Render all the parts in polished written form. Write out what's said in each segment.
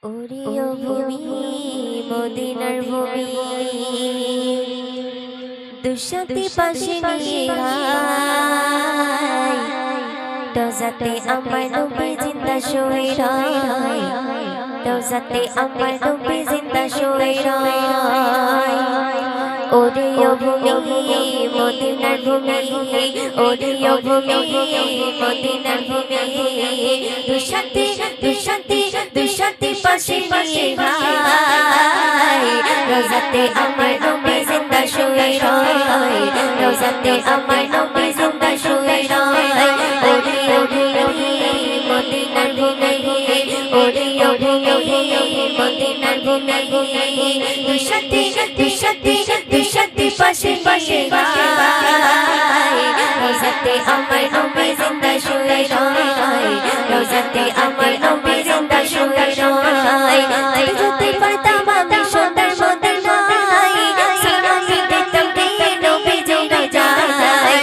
Oreo ভূমি মদিনার ভূমি দুশাতি পাশে নিয়ে আয় রোজাতে আমার নবী জিন্দা শুয়ে রয় রোজাতে আমার নবী জিন্দা শুয়ে রয় ওরিও ভূমি মদিনার ভূমি ওরিও ভূমি মদিনার ভূমি দুশাতি দুশাতি দুশাতি পাশে পাশে ভাই রোজাতে আমার নবী জিন্দা শুয়ে রয় রোজাতে আমার নবী জিন্দা শুয়ে রয় ওরিও ভূমি মদিনার ভূমি ওরিও ভূমি মদিনার ভূমি দুশাতি দুশাতি দুশাতি পাশে পাশে ভাই রোজাতে আমার নবী জিন্দা শুয়ে রয় রোজাতে আমার নবী জিন্দা শুয়ে রয় যদি পারতাম আমি সুন্দর মদিনায় সালামি দিতাম দিয়ে নবী জিন্দা যায়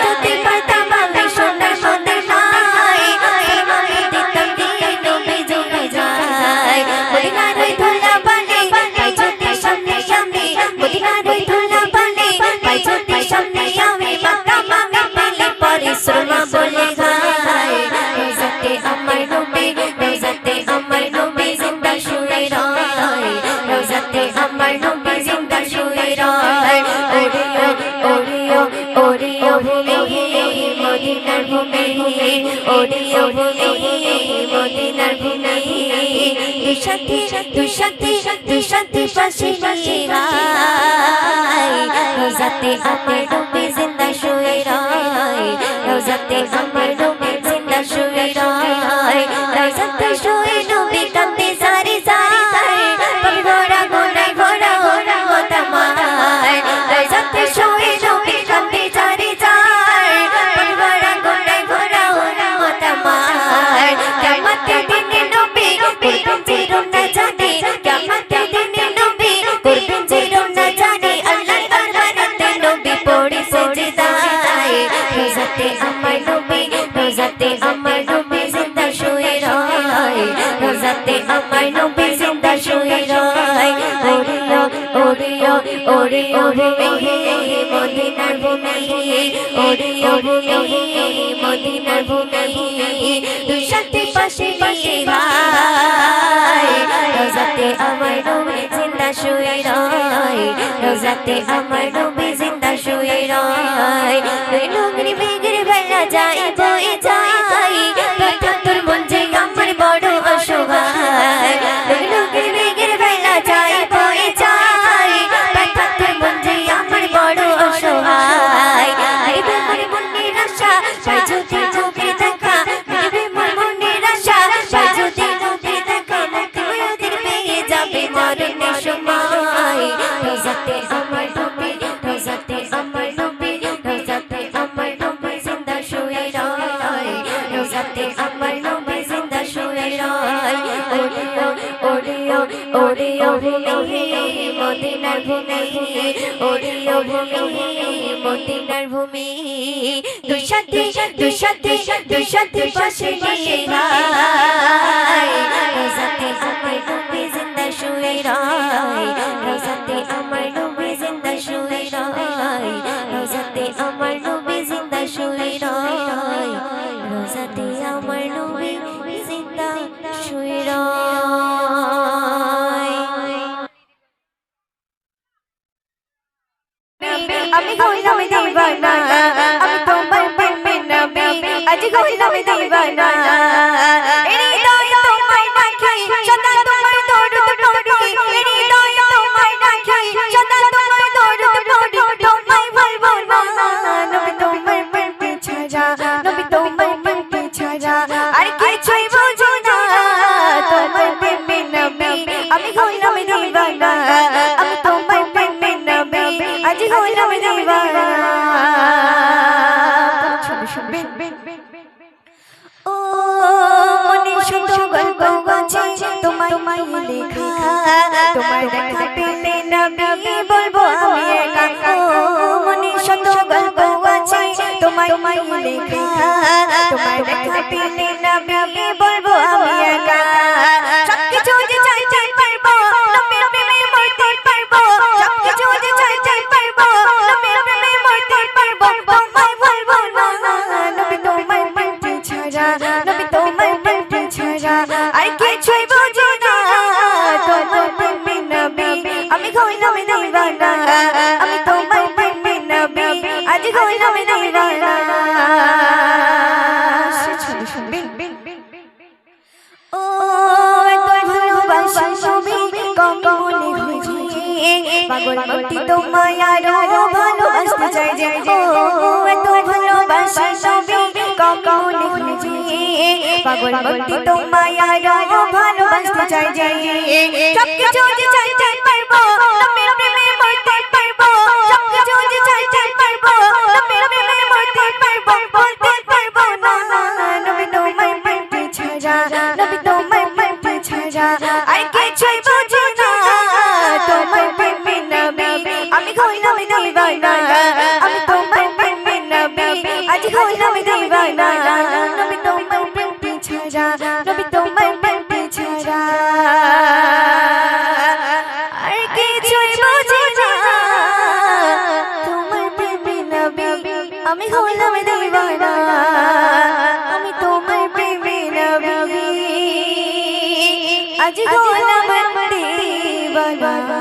যদি পারতাম আমি সুন্দর মদিনায় সালামি দিতাম দিয়ে নবী জিন্দা যায় মদিনার ওই ধুলা বালি পাই যদি সামনে সামনে মদিনার ওই ধুলা বালি পাই যদি সামনে আমি মক্কা মামি পেলে পরিশ্রম বলে খায় রোজাতে আমার নবী রোজাতে আমার নবী জিন্দা শুয়ে রয় রোজাতে আমার নবী জিন্দা শুয়ে রয় ওরিও ওরিও ওরিও ভূমি মদিনার ভূমি ওরিও ভূমি মদিনার ভূমি দুশাতি দুশাতি দুশাতি পাশে পাশে ভাই রোজাতে আমার নবী জিন্দা শুয়ে রয় রোজাতে আমার নবী জিন্দা শুয়ে রয় রোজাতে শুয়ে নবী কান্দে সারি সারি পাপি ভরা গোনায় ভরা ওরা মতামার রোজাতে শুয়ে নবী কান্দে সারি সারি পাপি ভরা গোনায় ভরা ওরা মতামার কিয়ামতের দিনে নবী করবেন জীবন না জানে কিয়ামতের দিনে নবী করবেন জীবন না জানে আল্লাহর দরবারেতে নবী পড়ে সেজদায় রোজাতে আমার নবী রোজাতে আমার নবী জিন্দা শুয়ে রয় রোজাতে আমার নবী জিন্দা শুয়ে রয় ওরিও ওরিও ওরিও ভূমি মদিনার ভূমি ওরিও ভূমি মদিনার ভূমি দুশাতি পাশে পাশে ভাই রোজাতে আমার নবী জিন্দা শুয়ে রয় রোজাতে আমার নবী জিন্দা শুয়ে রয় নগরী বেগের বেলা যাই বয়ে যাই তোর মন যে আমার বড় অসহায় নগরী বেগের বেলা যাই বয়ে যাই তোর মন যে আমার বড় অসহায় আরে মনে মনের আশা পাই যদি চোখে দেখা দিবে মনের আশা পাই যদি চোখে দেখা মুক্তি ওদের পেয়ে যাবে মরণের সময় রোজাতে আমার নবী রোজাতে আমার নবী রোজাতে আমার নবী জিন্দা শুয়ে রয় রোজাতে আমার নবী জিন্দা শুয়ে রয় ওরিও ওরিও ওরিও ভূমি মদিনার ভূমি ওরিও ভূমি মদিনার ভূমি দুশাতি দুশাতি দুশাতি পাশে পাশে ভাই রোজাতে আমার নবী জিন্দা শুয়ে রয় রোজাতে আমার নবী জিন্দা শুয়ে রয় রোজাতে আমার নবী জিন্দা শুয়ে রয় রোজাতে আমার নবী জিন্দা শুয়ে রয় আমি হইলাম দিবানা আমি তোমার প্রেমে নবী আজ হইলাম দিবানা হৃদয় তোমায় রাখি সদা তোমার দরদ পড়ি হৃদয় তোমায় রাখি সদা তোমার দরদ পড়ি তোমায় বলবো না নবী তোমার প্রেমে ছাড়া নবী তোমার প্রেমে ছাড়া আর কিছুই বুঝো না তোমার প্রেমে নবী আমি হইলাম দিবানা আমি তোমার প্রেমে নবী আজ হইলাম দিবানা ও মনে শুধু গল্প আছে তোমায় লেখা তোমার দেখা পেলে নবী বলবো আমি একা ও মনে শুধু গল্প আছে তোমায় লেখা তোমার দেখা পেলে নবী বলবো আমি একা সবকিছু কিছুই বুঝি না তোমার প্রেমে নবী আমি হইলাম দিওয়ানা আমি তোমার প্রেমে নবী আজ হইলাম দিওয়ানা ও তোর ভালোবাসা সবই কম মনে হয়েছে পাগল মতি তোমায় আরো ভালোবাসতে চাই যে ও তোর ভালোবাসা সবই কম মনে হয়েছে পাগল মতি তোমায় আরো ভালোবাসতে চাই যে সবকিছু যে চাই পারবো নবীর প্রেমে মরতে পারবো সবকিছু যে চাই পারবো নবীর প্রেমে মরতে পারবো বলতে পারবো না নবী তোমায় পেতে ছাড়া নবী তোমায় পেতে ছাড়া আর কিছুই বুঝি না তোমার প্রেমে নবী আমি হইলাম দিওয়ানা আমি তোমার প্রেমে নবী আজ হইলাম দিওয়ানা নবী তোমার পেতে ছাড়া নবী তোমার পেতে ছাড়া আর কিছুই বুঝি না তোমার প্রেমে নবী আমি হইলাম দিওয়ানা আমি তোমার প্রেমে নবী আজ হইলাম দিওয়ানা